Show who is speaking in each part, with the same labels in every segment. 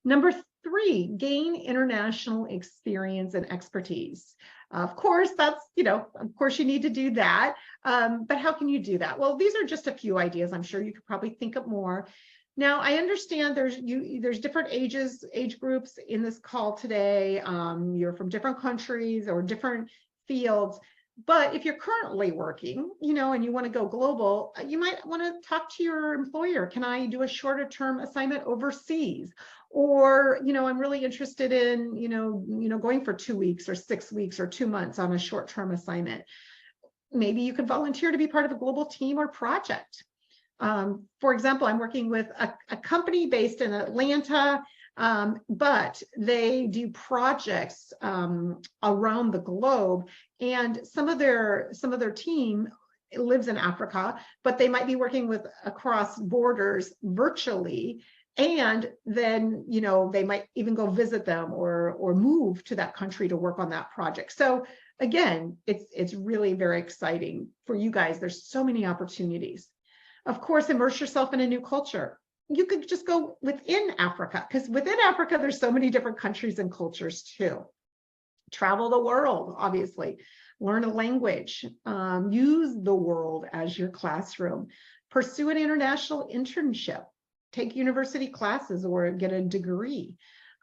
Speaker 1: Number 3, gain international experience and expertise. Of course, that's, of course you need to do that. But how can you do that? Well, these are just a few ideas. I'm sure you could probably think of more. Now, I understand there's different age groups in this call today. You're from different countries or different fields. But if you're currently working, and you want to go global, you might want to talk to your employer. Can I do a shorter term assignment overseas? Or, I'm really interested in, going for 2 weeks or 6 weeks or 2 months on a short term assignment. Maybe you could volunteer to be part of a global team or project. For example, I'm working with a company based in Atlanta, but they do projects around the globe, and some of their team lives in Africa, but they might be working with across borders virtually, and then they might even go visit them or move to that country to work on that project. So again, it's really very exciting for you guys. There's so many opportunities. Of course, immerse yourself in a new culture. You could just go within Africa, because within Africa, there's so many different countries and cultures too. Travel the world, obviously. Learn a language. Use the world as your classroom. Pursue an international internship. Take university classes or get a degree.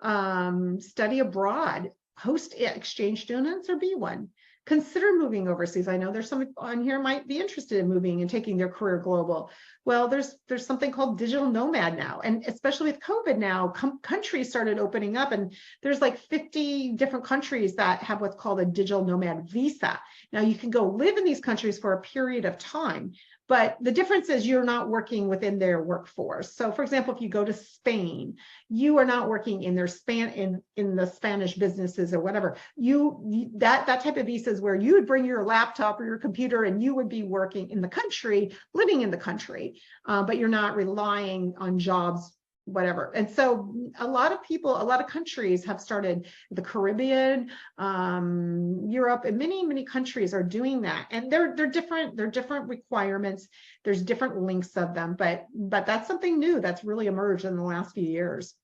Speaker 1: Study abroad. Host exchange students or be one. Consider moving overseas. I know there's some on here might be interested in moving and taking their career global. Well, there's something called digital nomad now, and especially with COVID now, countries started opening up, and there's like 50 different countries that have what's called a digital nomad visa. Now you can go live in these countries for a period of time, but the difference is you're not working within their workforce. So for example, if you go to Spain, you are not working in their in the Spanish businesses or whatever. That type of visa is where you would bring your laptop or your computer and you would be working in the country, living in the country, but you're not relying on jobs, whatever. And so a lot of countries have started, the Caribbean, Europe, and many countries are doing that. And they're different requirements. There's different links of them, but that's something new that's really emerged in the last few years.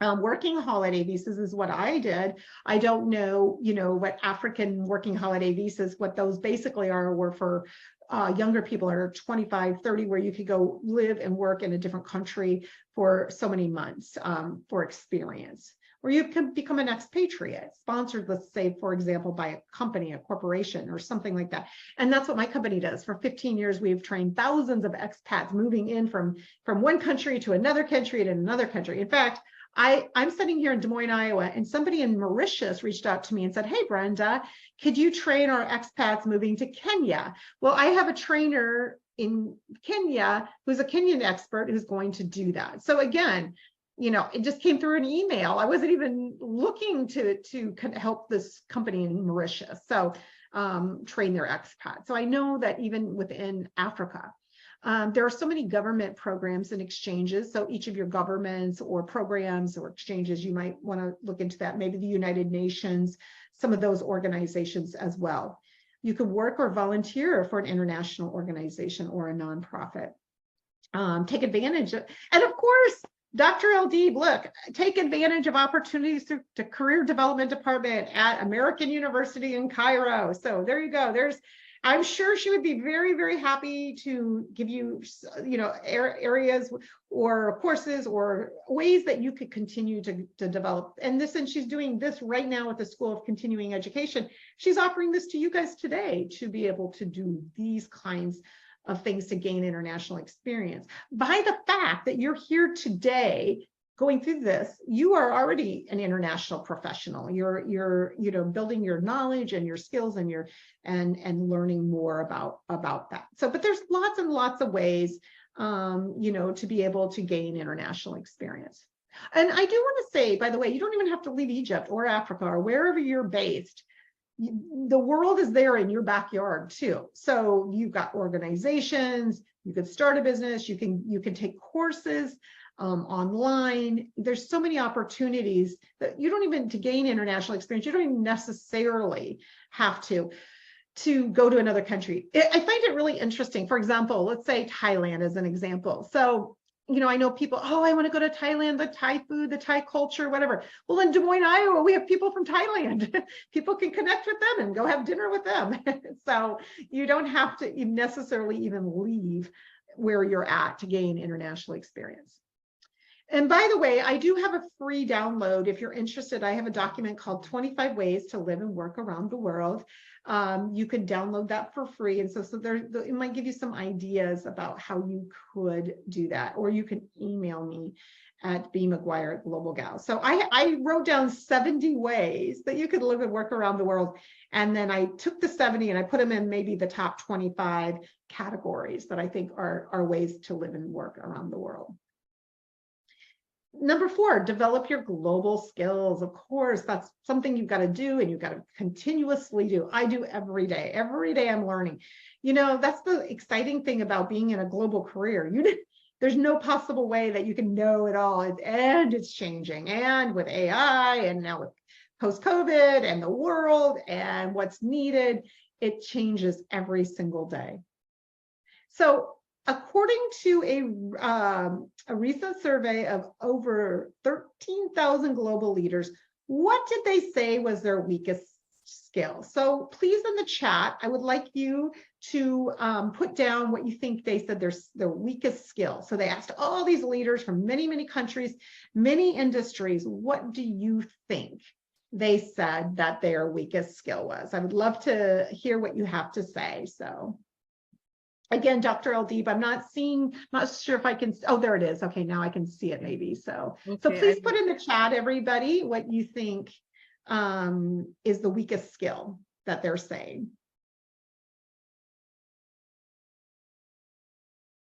Speaker 1: Working holiday visas is what I did. I don't know, what African working holiday visas, what those basically were for younger people under 25, 30, where you could go live and work in a different country for so many months for experience. Or you can become an expatriate, sponsored, let's say, for example, by a company, a corporation, or something like that. And that's what my company does. For 15 years, we've trained thousands of expats moving in from one country to another country and another country. In fact, I'm sitting here in Des Moines, Iowa, and somebody in Mauritius reached out to me and said, "Hey, Brenda, could you train our expats moving to Kenya?" Well, I have a trainer in Kenya who's a Kenyan expert who's going to do that. So again, it just came through an email. I wasn't even looking to help this company in Mauritius, so train their expats. So I know that even within Africa, there are so many government programs and exchanges. So each of your governments or programs or exchanges, you might want to look into that. Maybe the United Nations, some of those organizations as well. You could work or volunteer for an international organization or a nonprofit. Take advantage of, and of course, Dr. LD, look, take advantage of opportunities through the Career Development Department at American University in Cairo. So there you go. I'm sure she would be very, very happy to give you, areas or courses or ways that you could continue to develop. And she's doing this right now at the School of Continuing Education. She's offering this to you guys today to be able to do these kinds of things to gain international experience. By the fact that you're here today going through this, you are already an international professional. You're building your knowledge and your skills and learning more about that. So, but there's lots and lots of ways, to be able to gain international experience. And I do want to say, by the way, you don't even have to leave Egypt or Africa or wherever you're based. The world is there in your backyard too. So you've got organizations, you could start a business, you can take courses online. There's so many opportunities that you don't even, to gain international experience, you don't even necessarily have to go to another country. I find it really interesting. For example, let's say Thailand as an example. So I know people, oh, I want to go to Thailand, the Thai food, the Thai culture, whatever. Well, in Des Moines, Iowa, we have people from Thailand. People can connect with them and go have dinner with them. So you don't have to necessarily even leave where you're at to gain international experience. And by the way, I do have a free download. If you're interested, I have a document called 25 Ways to Live and Work Around the World. You can download that for free. And so it might give you some ideas about how you could do that, or you can email me at bmcguire@globalgal. So I wrote down 70 ways that you could live and work around the world. And then I took the 70 and I put them in maybe the top 25 categories that I think are ways to live and work around the world. Number 4, develop your global skills. Of course, that's something you've got to do and you've got to continuously do. I do every day. Every day I'm learning. That's the exciting thing about being in a global career. There's no possible way that you can know it all. And it's changing. And with AI and now with post-COVID and the world and what's needed, it changes every single day. So according to a recent survey of over 13,000 global leaders, what did they say was their weakest skill? So please in the chat, I would like you to put down what you think they said their weakest skill. So they asked all these leaders from many, many countries, many industries, what do you think they said that their weakest skill was? I would love to hear what you have to say. So again, Dr. Eldeep, I'm not sure if I can, oh, there it is. Okay, now I can see it maybe. So please put in the chat, everybody, what you think is the weakest skill that they're saying.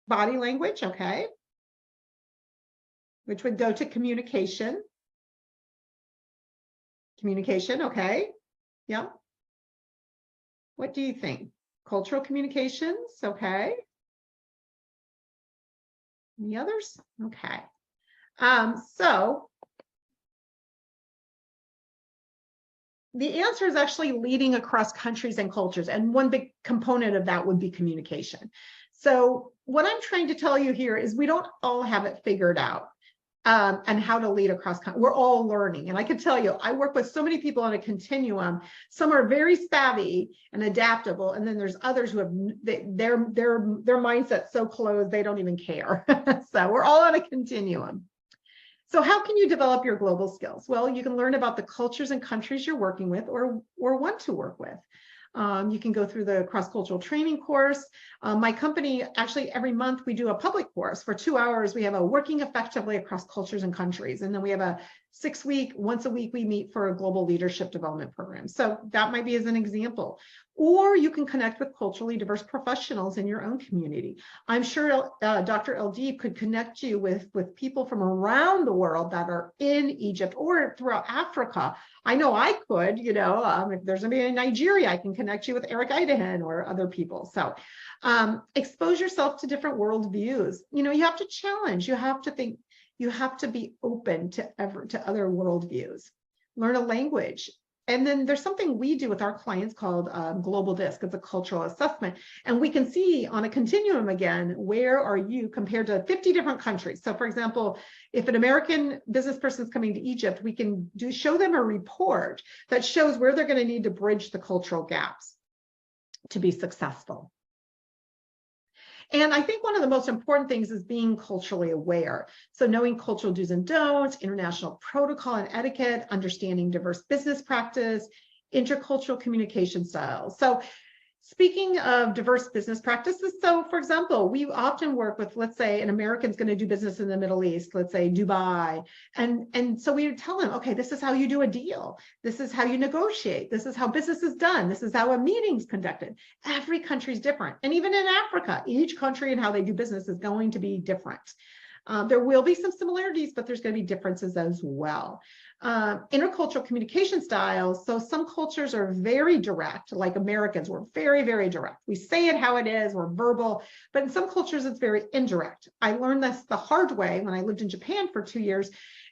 Speaker 1: Body language, okay. Which would go to communication. Communication, okay. Yeah. What do you think? Cultural communications, okay. Any others? Okay. So the answer is actually leading across countries and cultures, and one big component of that would be communication. So what I'm trying to tell you here is we don't all have it figured out. And how to lead across country. We're all learning. And I can tell you, I work with so many people on a continuum. Some are very savvy and adaptable. And then there's others who have their mindset's so closed, they don't even care. So we're all on a continuum. So how can you develop your global skills? Well, you can learn about the cultures and countries you're working with or want to work with. You can go through the cross-cultural training course. My company, actually every month we do a public course for 2 hours. We have a working effectively across cultures and countries. And then we have a 6-week, once a week we meet for a global leadership development program. So that might be as an example. Or you can connect with culturally diverse professionals in your own community. I'm sure Dr. Eldeep could connect you with people from around the world that are in Egypt or throughout Africa. I know I could, if there's somebody in Nigeria, I can connect you with Eric Idahan or other people. So expose yourself to different worldviews. You have to challenge, you have to think, you have to be open to other worldviews. Learn a language. And then there's something we do with our clients called Global Disc. It's a cultural assessment. And we can see on a continuum again, where are you compared to 50 different countries? So for example, if an American business person is coming to Egypt, we can show them a report that shows where they're going to need to bridge the cultural gaps to be successful. And I think one of the most important things is being culturally aware. So knowing cultural do's and don'ts, international protocol and etiquette, understanding diverse business practice, intercultural communication styles. So speaking of diverse business practices, so for example, we often work with, let's say an American's going to do business in the Middle East, let's say Dubai. And so we would tell them, okay, this is how you do a deal. This is how you negotiate. This is how business is done. This is how a meeting's conducted. Every country is different. And even in Africa, each country and how they do business is going to be different. There will be some similarities, but there's going to be differences as well. Intercultural communication styles. So some cultures are very direct, like Americans, we're very, very direct. We say it how it is, we're verbal, but in some cultures it's very indirect. I learned this the hard way when I lived in Japan for 2 years.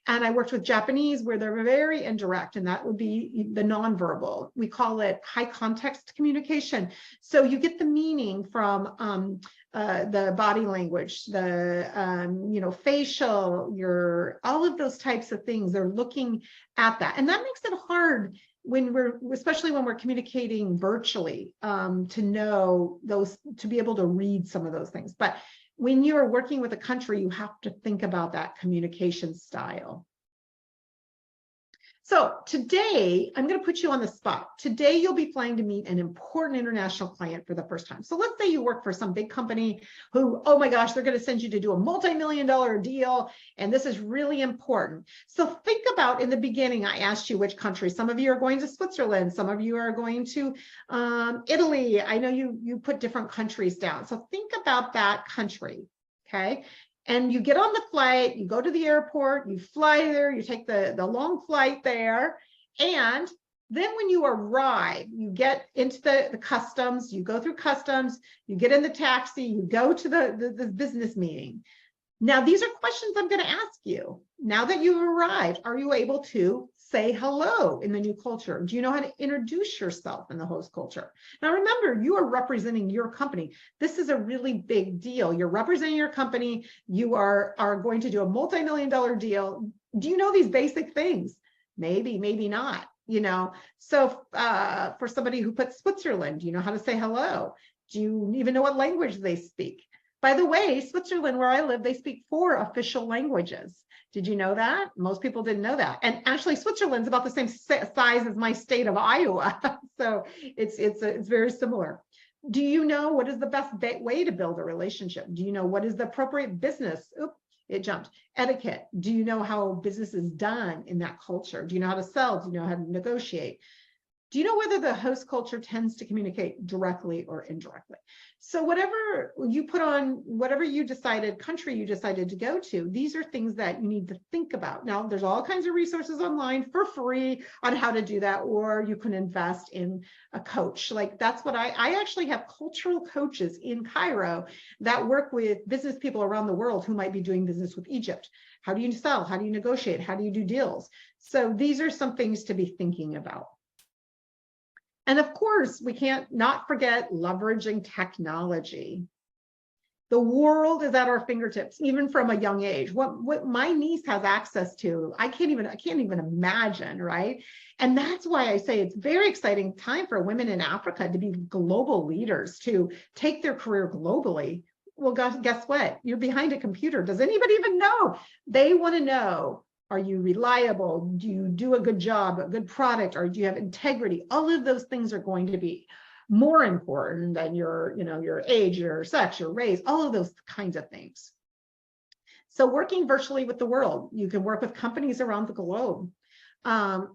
Speaker 1: And I worked with Japanese where they're very indirect, and that would be the nonverbal. We call it high context communication. So you get the meaning from the body language, the facial, all of those types of things. They're looking at that, and that makes it hard especially when we're communicating virtually, to know those, to be able to read some of those things. But when you're working with a country, you have to think about that communication style. So today, I'm going to put you on the spot. Today, you'll be flying to meet an important international client for the first time. So let's say you work for some big company who, oh my gosh, they're going to send you to do a multi-million-dollar deal, and this is really important. So think about, in the beginning, I asked you which country. Some of you are going to Switzerland. Some of you are going to Italy. I know you put different countries down. So think about that country, okay? And you get on the flight, you go to the airport, you fly there, you take the long flight there. And then when you arrive, you get into the customs, you go through customs, you get in the taxi, you go to the business meeting. Now, these are questions I'm going to ask you. Now that you've arrived, are you able to say hello in the new culture? Do you know how to introduce yourself in the host culture? Now, remember, you are representing your company. This is a really big deal. You're representing your company. You are going to do a multi-million-dollar deal. Do you know these basic things? Maybe, maybe not, So for somebody who puts Switzerland, do you know how to say hello? Do you even know what language they speak? By the way, Switzerland, where I live, they speak 4 official languages. Did you know that? Most people didn't know that. And actually, Switzerland's about the same size as my state of Iowa. So it's very similar. Do you know what is the best way to build a relationship? Do you know what is the appropriate business? Oops, it jumped. Etiquette. Do you know how business is done in that culture? Do you know how to sell? Do you know how to negotiate? Do you know whether the host culture tends to communicate directly or indirectly? So whatever you put on, whatever you decided, country you decided to go to, these are things that you need to think about. Now, there's all kinds of resources online for free on how to do that, or you can invest in a coach. Like that's what I actually have cultural coaches in Cairo that work with business people around the world who might be doing business with Egypt. How do you sell? How do you negotiate? How do you do deals? So these are some things to be thinking about. And of course, we can't not forget leveraging technology. The world is at our fingertips, even from a young age. What my niece has access to, I can't even imagine, right? And that's why I say it's a very exciting time for women in Africa to be global leaders, to take their career globally. Well, guess what? You're behind a computer. Does anybody even know? They want to know, are you reliable? Do you do a good job, a good product, or do you have integrity? All of those things are going to be more important than your age, your sex, your race, all of those kinds of things. So working virtually with the world, you can work with companies around the globe,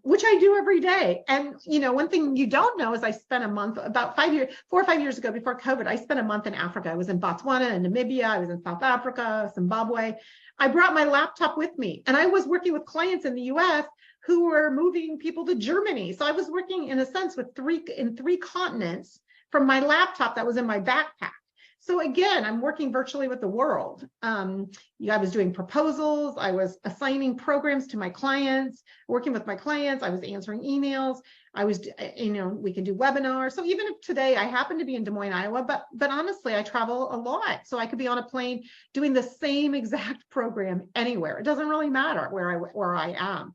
Speaker 1: which I do every day. And one thing you don't know is I spent a month, about 4 or 5 years ago, before COVID, I spent a month in Africa. I was in Botswana and Namibia. I was in South Africa, Zimbabwe. I brought my laptop with me, and I was working with clients in the US who were moving people to Germany. So I was working, in a sense, with three continents from my laptop that was in my backpack. So again, I'm working virtually with the world. I was doing proposals. I was assigning programs to my clients, working with my clients. I was answering emails. I was, we can do webinars. So even if today I happen to be in Des Moines, Iowa, but honestly, I travel a lot. So I could be on a plane doing the same exact program anywhere. It doesn't really matter where I am.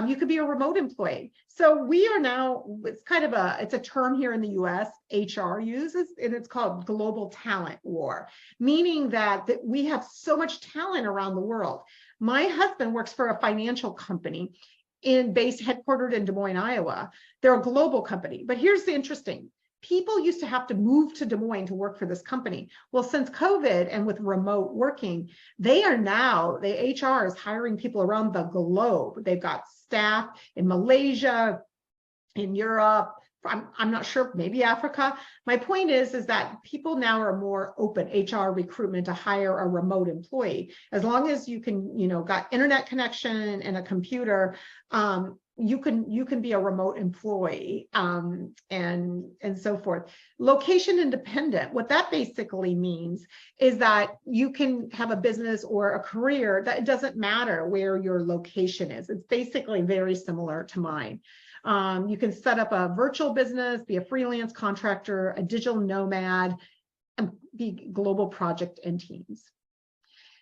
Speaker 1: You could be a remote employee. So we are now, it's a term here in the US, HR uses, and it's called global talent war, meaning that we have so much talent around the world. My husband works for a financial company headquartered in Des Moines, Iowa. They're a global company, but here's the interesting. People used to have to move to Des Moines to work for this company. Well, since COVID and with remote working, the HR is hiring people around the globe. They've got staff in Malaysia, in Europe, I'm not sure, maybe Africa. My point is that people now are more open, HR recruitment, to hire a remote employee. As long as you can, got internet connection and a computer, you can be a remote employee, and so forth. Location independent, what that basically means is that you can have a business or a career that it doesn't matter where your location is. It's basically very similar to mine. You can set up a virtual business, be a freelance contractor, a digital nomad, and be global project and teams.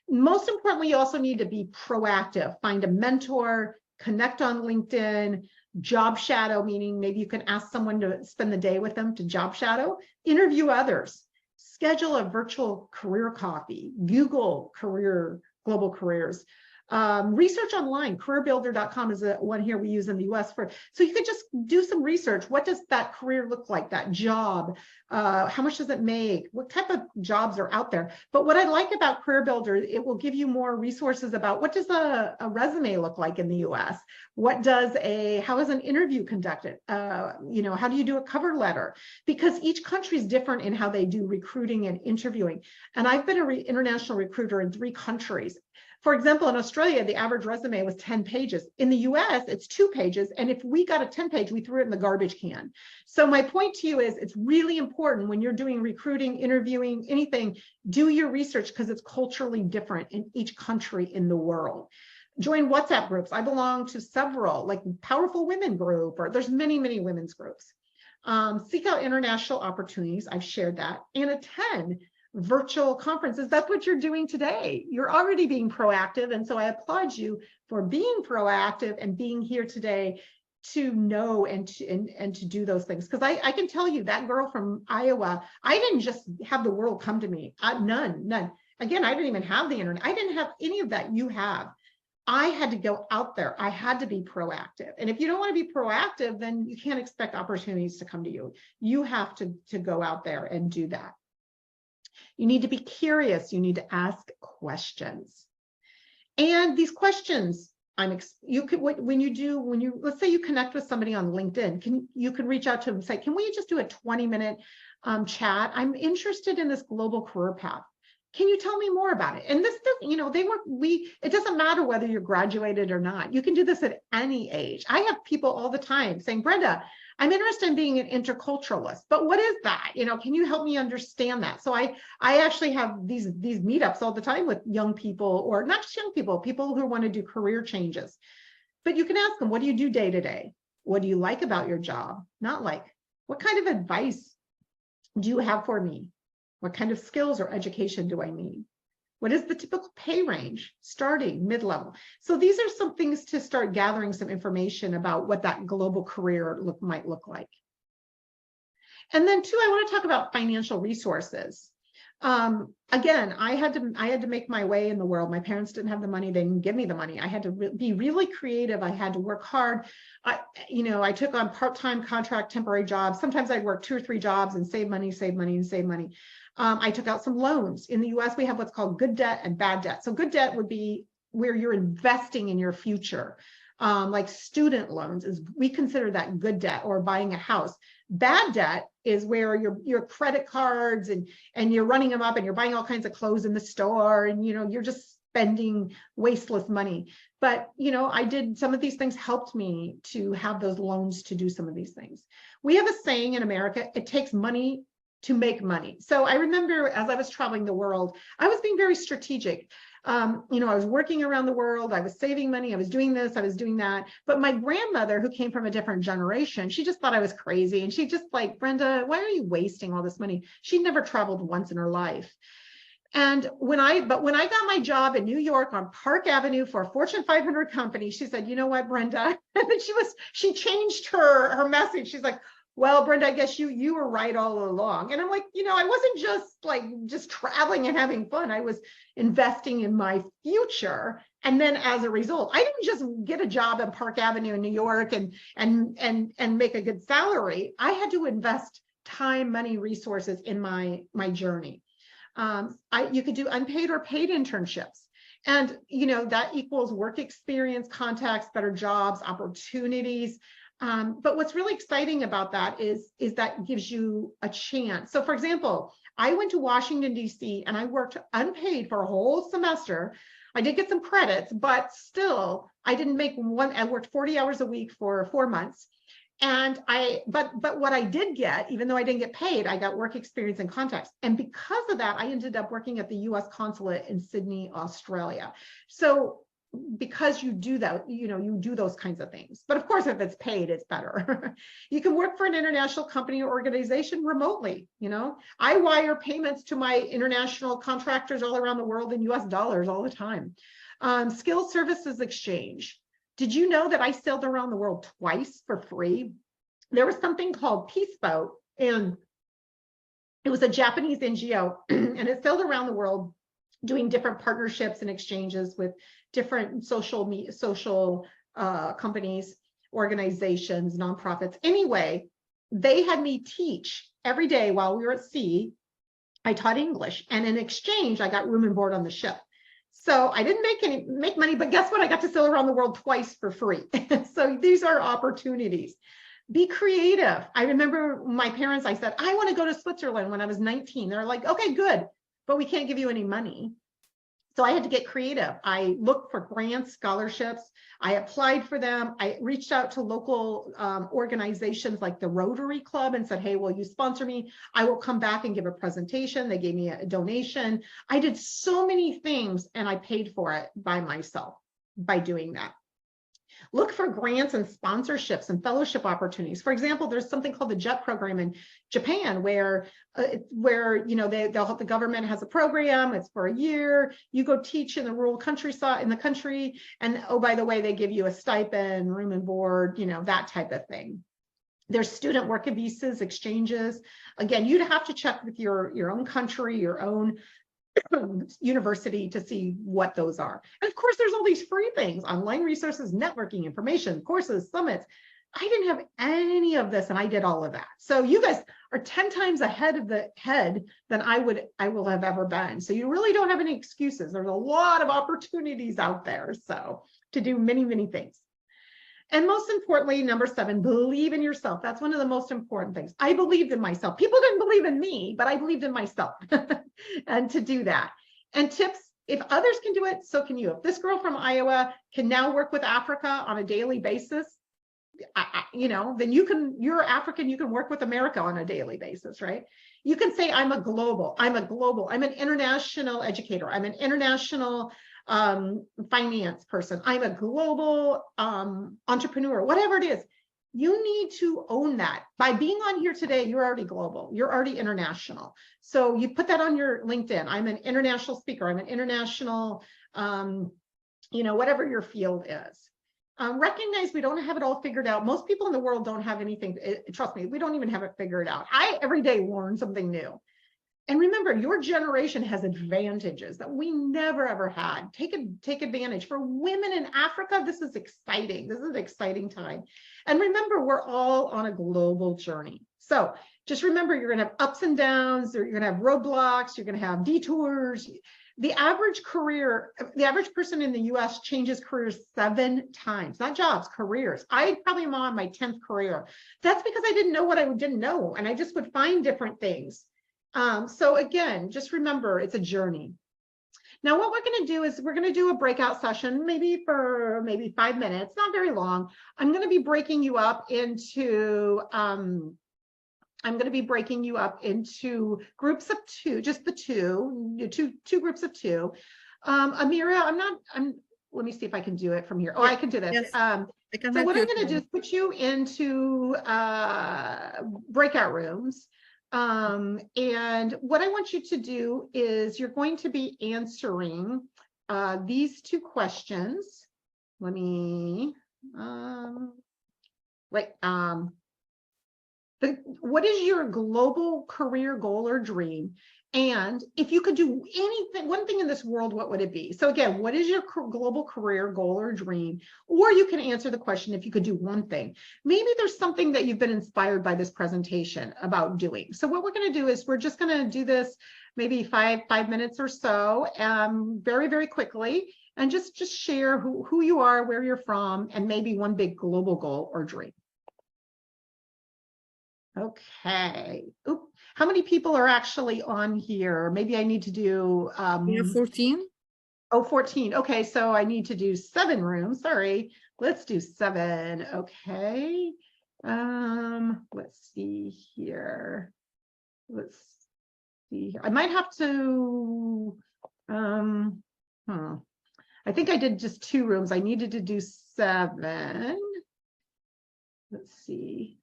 Speaker 1: Most importantly, you also need to be proactive. Find a mentor, connect on LinkedIn, job shadow, meaning maybe you can ask someone to spend the day with them to job shadow, interview others, schedule a virtual career coffee, Google global careers. Research online, careerbuilder.com is the one here we use in the US for, so you could just do some research. What does that career look like, that job? How much does it make? What type of jobs are out there? But what I like about Career Builder, it will give you more resources about what does a resume look like in the US? How is an interview conducted? How do you do a cover letter? Because each country is different in how they do recruiting and interviewing. And I've been an international recruiter in 3 countries. For example, in Australia, the average resume was 10 pages. In the US, it's 2 pages. And if we got a 10-page, we threw it in the garbage can. So my point to you is it's really important when you're doing recruiting, interviewing, anything, do your research because it's culturally different in each country in the world. Join WhatsApp groups. I belong to several, like Powerful Women group, or there's many, many women's groups. Seek out international opportunities. I've shared that. And attend virtual conferences. That's what you're doing today. You're already being proactive. And so I applaud you for being proactive and being here today to know and to do those things. Because I can tell you that girl from Iowa, I didn't just have the world come to me. None. Again, I didn't even have the internet. I didn't have any of that you have. I had to go out there. I had to be proactive. And if you don't want to be proactive, then you can't expect opportunities to come to you. You have to go out there and do that. You need to be curious. You need to ask questions. And these questions, let's say you connect with somebody on LinkedIn, you can reach out to them and say, can we just do a 20-minute chat? I'm interested in this global career path. Can you tell me more about it? And this, it doesn't matter whether you're graduated or not. You can do this at any age. I have people all the time saying, Brenda, I'm interested in being an interculturalist, but what is that? Can you help me understand that? So I actually have these meetups all the time with young people, or not just young people who want to do career changes. But you can ask them, what do you do day to day? What do you like about your job? Not like, what kind of advice do you have for me? What kind of skills or education do I need? What is the typical pay range, starting, mid-level? So these are some things to start gathering some information about what that global career might look like. And then 2, I want to talk about financial resources. Again, I had to make my way in the world. My parents didn't have the money. They didn't give me the money. I had to be really creative. I had to work hard. I took on part-time contract temporary jobs. Sometimes I'd work 2 or 3 jobs and save money. I took out some loans. In the US, we have what's called good debt and bad debt. So good debt would be where you're investing in your future. Like student loans, we consider that good debt, or buying a house. Bad debt is where your credit cards and you're running them up and you're buying all kinds of clothes in the store, and you're just spending wasteless money. But I did some of these things, helped me to have those loans to do some of these things. We have a saying in America, it takes money to make money. So I remember as I was traveling the world, I was being very strategic. I was working around the world, I was saving money, I was doing this, I was doing that. But my grandmother, who came from a different generation, she just thought I was crazy. And she just like, Brenda, why are you wasting all this money? She'd never traveled once in her life. And when I got my job in New York on Park Avenue for a Fortune 500 company, she said, you know what, Brenda? And then she changed her message. She's like, well, Brenda, I guess you were right all along. And I'm like, I wasn't just traveling and having fun. I was investing in my future. And then as a result, I didn't just get a job at Park Avenue in New York and make a good salary. I had to invest time, money, resources in my journey. You could do unpaid or paid internships. And, that equals work experience, contacts, better jobs, opportunities. But what's really exciting about that is that gives you a chance. So for example, I went to Washington, D.C. and I worked unpaid for a whole semester I did get some credits, but still I didn't make one. I worked 40 hours a week for 4 months. And but what I did get, even though I didn't get paid, I got work experience and contacts. And because of that, I ended up working at the US consulate in Sydney, Australia. So because you do that, you do those kinds of things. But of course, if it's paid, it's better. You can work for an international company or organization remotely. I wire payments to my international contractors all around the world in US dollars all the time. Skills services exchange. Did you know that I sailed around the world twice for free? There was something called Peace Boat, and it was a Japanese NGO, and it sailed around the world doing different partnerships and exchanges with different social companies, organizations, nonprofits. Anyway, they had me teach every day while we were at sea. I taught English, and in exchange, I got room and board on the ship. So I didn't make money, but guess what? I got to sail around the world twice for free. So these are opportunities. Be creative. I remember my parents, I said, I want to go to Switzerland when I was 19. They're like, okay, good, but we can't give you any money. So I had to get creative. I looked for grants, scholarships. I applied for them. I reached out to local organizations like the Rotary Club and said, hey, will you sponsor me? I will come back and give a presentation. They gave me a donation. I did so many things, and I paid for it by myself by doing that. Look for grants and sponsorships and fellowship opportunities. For example, there's something called the JET program in Japan where the government has a program. It's for a year. You go teach in the rural countryside in the country, and oh, by the way, they give you a stipend, room and board, that type of thing. There's student work visas, exchanges. Again, you'd have to check with your own country, your own university to see what those are. And of course, there's all these free things, online resources, networking, information, courses, summits. I didn't have any of this, and I did all of that. So you guys are 10 times ahead than I will have ever been. So you really don't have any excuses. There's a lot of opportunities out there, so to do many, many things. And most importantly, number 7, believe in yourself. That's one of the most important things. I believed in myself. People didn't believe in me, but I believed in myself. And to do that. And tips, if others can do it, so can you. If this girl from Iowa can now work with Africa on a daily basis, then you're African, you can work with America on a daily basis, right? You can say, I'm an international educator. I'm an international finance person. I'm a global entrepreneur, whatever it is. You need to own that. By being on here today, you're already global. You're already international. So you put that on your LinkedIn. I'm an international speaker. I'm an international, whatever your field is. Recognize we don't have it all figured out. Most people in the world don't have anything. Trust me, we don't even have it figured out. I every day learn something new. And remember, your generation has advantages that we never, ever had. Take advantage. For women in Africa, this is exciting. This is an exciting time. And remember, we're all on a global journey. So just remember, you're going to have ups and downs. You're going to have roadblocks. You're going to have detours. The average person in the US changes careers 7 times, not jobs, careers. I probably am on my 10th career. That's because I didn't know what I didn't know. And I just would find different things. So again, just remember, it's a journey. Now, what we're going to do is we're going to do a breakout session, maybe for 5 minutes, not very long. I'm going to be breaking you up into groups of 2, just the two groups of 2. Amira, let me see if I can do it from here. Oh, I can do this.
Speaker 2: Yes,
Speaker 1: So what I'm going to do is put you into breakout rooms. And what I want you to do is you're going to be answering these 2 questions. Let me what is your global career goal or dream? And if you could do one thing in this world, what would it be? So again, what is your global career goal or dream? Or you can answer the question, if you could do one thing. Maybe there's something that you've been inspired by this presentation about doing. So what we're going to do is we're just going to do this maybe five minutes or so, very, very quickly, and just share who you are, where you're from, and maybe one big global goal or dream. Okay. Oop. How many people are actually on here? Maybe I need to do.
Speaker 2: We have 14.
Speaker 1: Oh, 14. Okay, so I need to do 7 rooms. Sorry. Let's do 7. Okay. Let's see here. Let's see here. I might have to I think I did just 2 rooms. I needed to do 7. Let's see.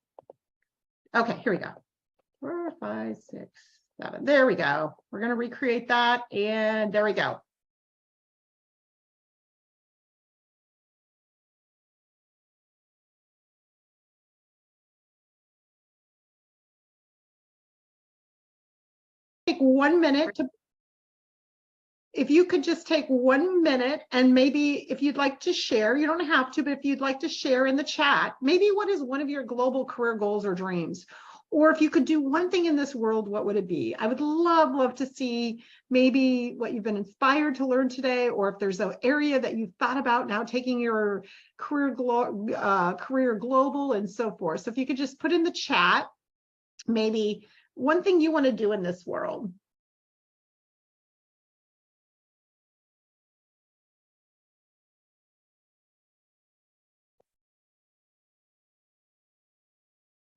Speaker 1: Okay, here we go. 4, 5, 6, 7. There we go. We're going to recreate that, and there we go. Take 1 minute to, if you could just take 1 minute, and maybe if you'd like to share, you don't have to, but if you'd like to share in the chat, maybe what is one of your global career goals or dreams? Or if you could do one thing in this world, what would it be? I would love to see maybe what you've been inspired to learn today, or if there's an area that you've thought about now taking your career global and so forth. So if you could just put in the chat, maybe one thing you want to do in this world.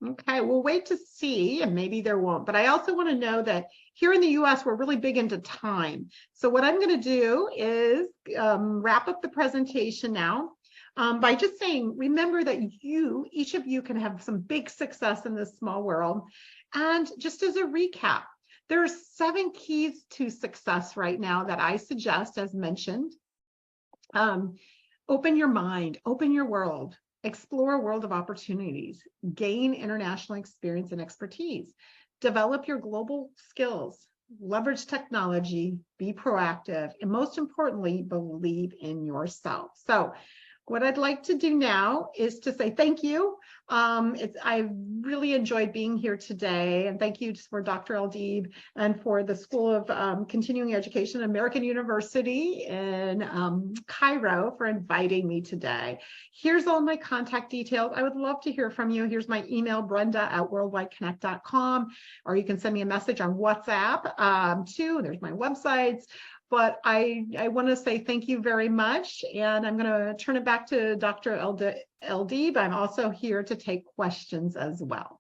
Speaker 1: Okay, we'll wait to see, and maybe there won't, but I also want to know that here in the US, we're really big into time. So what I'm going to do is wrap up the presentation now by just saying, remember that each of you can have some big success in this small world. And just as a recap, there are 7 keys to success right now that I suggest, as mentioned. Open your mind, open your world. Explore a world of opportunities, gain international experience and expertise, develop your global skills, leverage technology, be proactive, and most importantly, believe in yourself. So what I'd like to do now is to say thank you. I really enjoyed being here today, and thank you for Dr. Eldib and for the School of Continuing Education, American University in Cairo, for inviting me today. Here's all my contact details. I would love to hear from you. Here's my email, brenda@worldwideconnect.com, or you can send me a message on WhatsApp too. There's my websites. But I want to say thank you very much, and I'm going to turn it back to Dr. Eldib. I'm also here to take questions as well.